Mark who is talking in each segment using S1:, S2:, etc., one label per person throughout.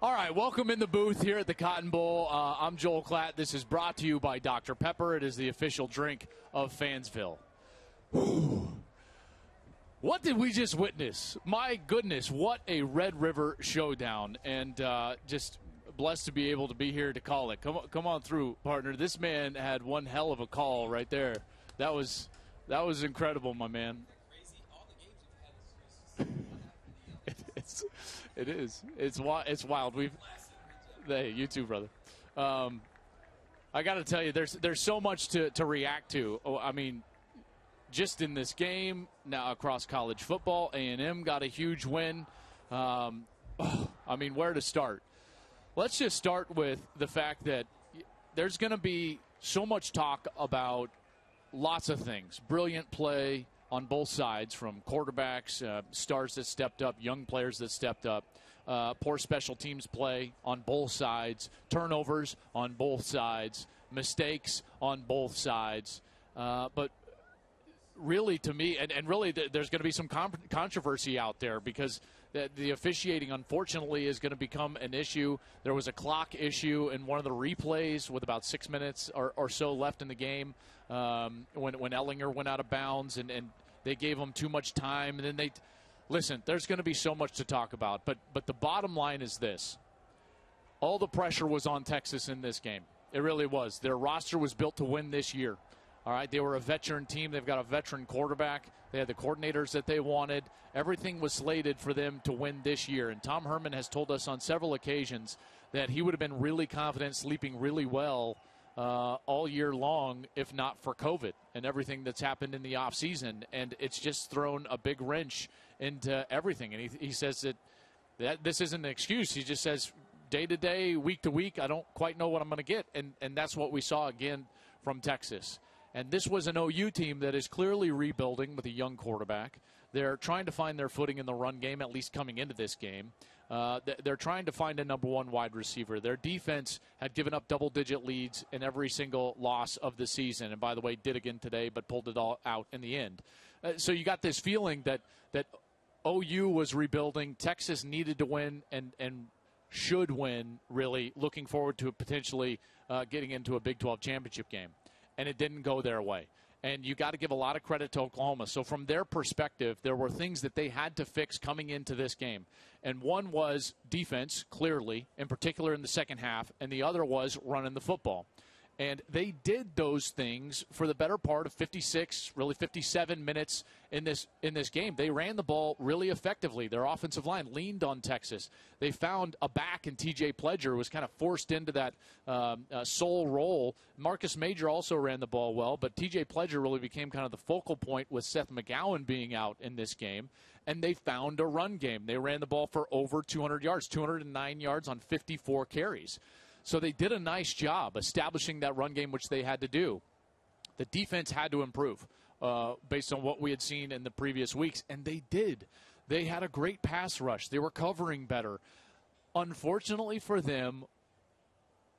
S1: All right, welcome in the booth here at the Cotton Bowl. I'm Joel Klatt. This is brought to you by Dr. Pepper. It is the official drink of Fansville. What did we just witness? My goodness, what a Red River Showdown. And just blessed to be able to be here to call it. Come on through, partner. This man had one hell of a call right there. That was incredible, my man. It is. It's wild. Hey, you too, brother. I got to tell you, there's so much to react to. I mean, just in this game, now across college football, A&M got a huge win. I mean, where to start? Let's just start with the fact that there's going to be so much talk about lots of things. Brilliant play on both sides, from quarterbacks, stars that stepped up, young players that stepped up, poor special teams play on both sides, turnovers on both sides, mistakes on both sides. But really, to me, and really there's going to be some controversy out there because the officiating, unfortunately, is going to become an issue. There was a clock issue in one of the replays with about 6 minutes or so left in the game when Ellinger went out of bounds, and they gave him too much time. And then listen, there's going to be so much to talk about. But the bottom line is this. All the pressure was on Texas in this game. It really was. Their roster was built to win this year. All right, they were a veteran team. They've got a veteran quarterback. They had the coordinators that they wanted. Everything was slated for them to win this year. And Tom Herman has told us on several occasions that he would have been really confident, sleeping really well all year long, if not for COVID and everything that's happened in the offseason. And it's just thrown a big wrench into everything. And he says that this isn't an excuse. He just says day to day, week to week, I don't quite know what I'm going to get. And that's what we saw again from Texas. And this was an OU team that is clearly rebuilding with a young quarterback. They're trying to find their footing in the run game, at least coming into this game. They're trying to find a number one wide receiver. Their defense had given up double-digit leads in every single loss of the season. And, by the way, did again today, but pulled it all out in the end. So you got this feeling that OU was rebuilding. Texas needed to win and should win, really, looking forward to potentially getting into a Big 12 championship game. And it didn't go their way. And you got to give a lot of credit to Oklahoma. So from their perspective, there were things that they had to fix coming into this game. And one was defense, clearly, in particular in the second half, and the other was running the football. And they did those things for the better part of 56, really 57 minutes in this game. They ran the ball really effectively. Their offensive line leaned on Texas. They found a back, and T.J. Pledger was kind of forced into that sole role. Marcus Major also ran the ball well, but T.J. Pledger really became kind of the focal point with Seth McGowan being out in this game. And they found a run game. They ran the ball for over 200 yards, 209 yards on 54 carries. So they did a nice job establishing that run game, which they had to do. The defense had to improve based on what we had seen in the previous weeks, and they did. They had a great pass rush. They were covering better. Unfortunately for them,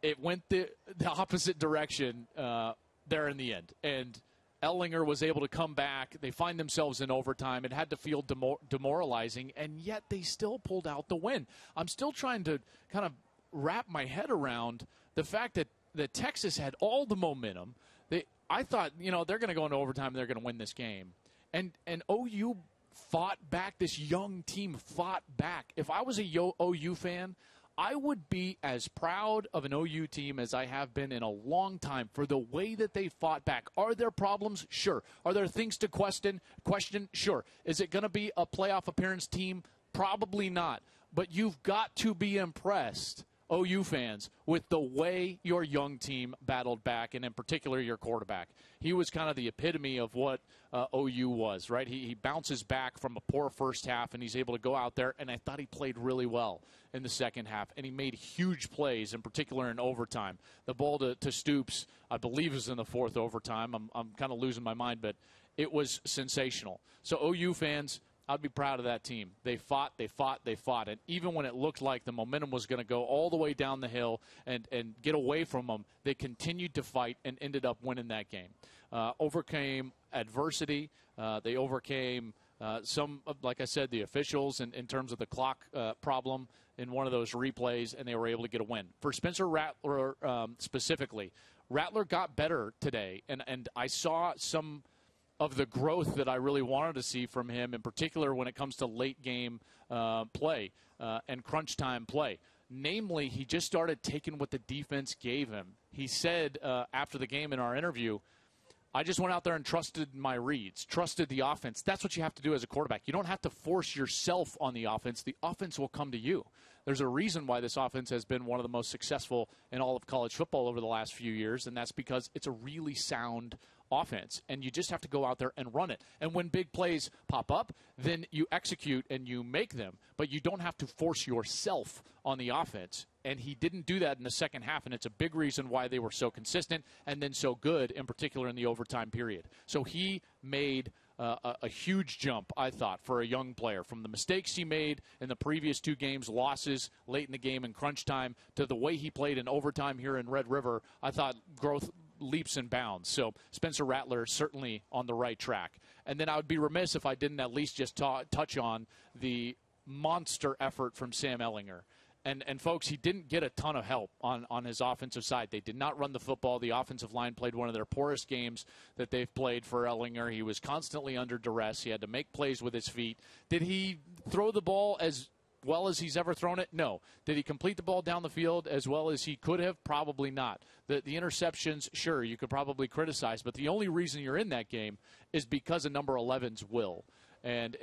S1: it went the opposite direction there in the end. And Ellinger was able to come back. They find themselves in overtime. It had to feel demoralizing, and yet they still pulled out the win. I'm still trying to kind of wrap my head around the fact that Texas had all the momentum. I thought, they're going to go into overtime and they're going to win this game. And OU fought back. This young team fought back. If I was a OU fan, I would be as proud of an OU team as I have been in a long time for the way that they fought back. Are there problems? Sure. Are there things to question? Sure. Is it going to be a playoff appearance team? Probably not. But you've got to be impressed, OU fans, with the way your young team battled back, and in particular your quarterback. He was kind of the epitome of what OU was, right? He bounces back from a poor first half, and he's able to go out there, and I thought he played really well in the second half, and he made huge plays, in particular in overtime. The ball to Stoops, I believe, was in the fourth overtime. I'm kind of losing my mind, but it was sensational. So OU fans, I'd be proud of that team. They fought. And even when it looked like the momentum was going to go all the way down the hill and get away from them, they continued to fight and ended up winning that game. Overcame adversity. They overcame some, like I said, the officials in terms of the clock problem. in one of those replays, and they were able to get a win. For Spencer Rattler specifically, Rattler got better today, and I saw some of the growth that I really wanted to see from him, in particular when it comes to late game play and crunch time play. Namely, he just started taking what the defense gave him. He said after the game in our interview, I just went out there and trusted my reads, trusted the offense. That's what you have to do as a quarterback. You don't have to force yourself on the offense. The offense will come to you. There's a reason why this offense has been one of the most successful in all of college football over the last few years, and that's because it's a really sound offense, and you just have to go out there and run it. And when big plays pop up, then you execute and you make them, but you don't have to force yourself on the offense. And he didn't do that in the second half, and it's a big reason why they were so consistent and then so good, in particular in the overtime period. So he made a huge jump, I thought, for a young player. From the mistakes he made in the previous two games, losses late in the game and crunch time, to the way he played in overtime here in Red River, I thought growth leaps and bounds. So Spencer Rattler certainly on the right track. And then I would be remiss if I didn't at least just touch on the monster effort from Sam Ehlinger. And folks, he didn't get a ton of help on his offensive side. They did not run the football. The offensive line played one of their poorest games that they've played for Ehlinger. He was constantly under duress. He had to make plays with his feet. Did he throw the ball as well as he's ever thrown it? No. Did he complete the ball down the field as well as he could have? Probably not. The interceptions, sure, you could probably criticize, but the only reason you're in that game is because of number 11's will. And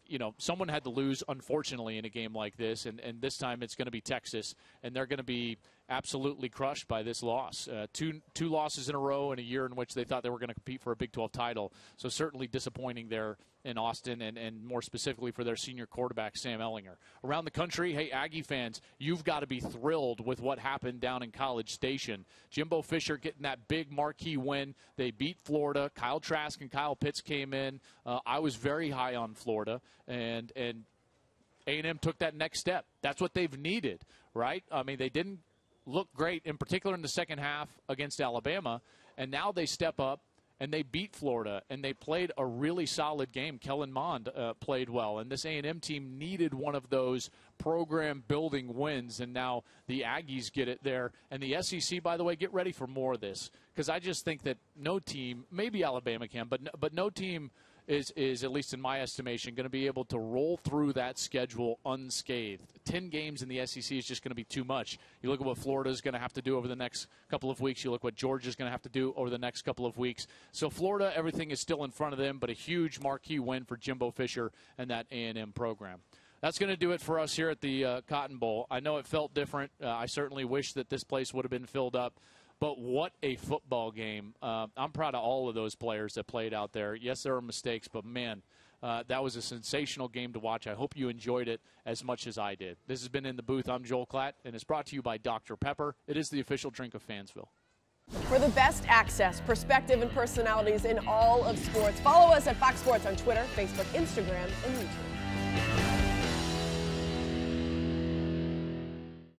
S1: you know, someone had to lose, unfortunately, in a game like this, and this time it's going to be Texas, and they're going to be absolutely crushed by this loss. Two losses in a row in a year in which they thought they were going to compete for a Big 12 title, so certainly disappointing there in Austin, and more specifically for their senior quarterback, Sam Ehlinger. Around the country, hey, Aggie fans, you've got to be thrilled with what happened down in College Station. Jimbo Fisher getting that big marquee win. They beat Florida. Kyle Trask and Kyle Pitts came in. I was very high on Florida, and A&M took that next step. That's what they've needed, right? I mean, they didn't look great, in particular in the second half against Alabama, and now they step up and they beat Florida, and they played a really solid game. Kellen Mond played well, and this A&M team needed one of those program-building wins, and now the Aggies get it there. And the SEC, by the way, get ready for more of this, because I just think that no team, maybe Alabama can, but no team is, at least in my estimation, going to be able to roll through that schedule unscathed. 10 games in the SEC is just going to be too much. You look at what Florida is going to have to do over the next couple of weeks. You look what Georgia is going to have to do over the next couple of weeks. So Florida, everything is still in front of them, but a huge marquee win for Jimbo Fisher and that A&M program. That's going to do it for us here at the Cotton Bowl. I know it felt different. I certainly wish that this place would have been filled up. But what a football game. I'm proud of all of those players that played out there. Yes, there were mistakes, but, man, that was a sensational game to watch. I hope you enjoyed it as much as I did. This has been In the Booth. I'm Joel Klatt, and it's brought to you by Dr. Pepper. It is the official drink of Fansville.
S2: For the best access, perspective, and personalities in all of sports, follow us at Fox Sports on Twitter, Facebook, Instagram, and YouTube.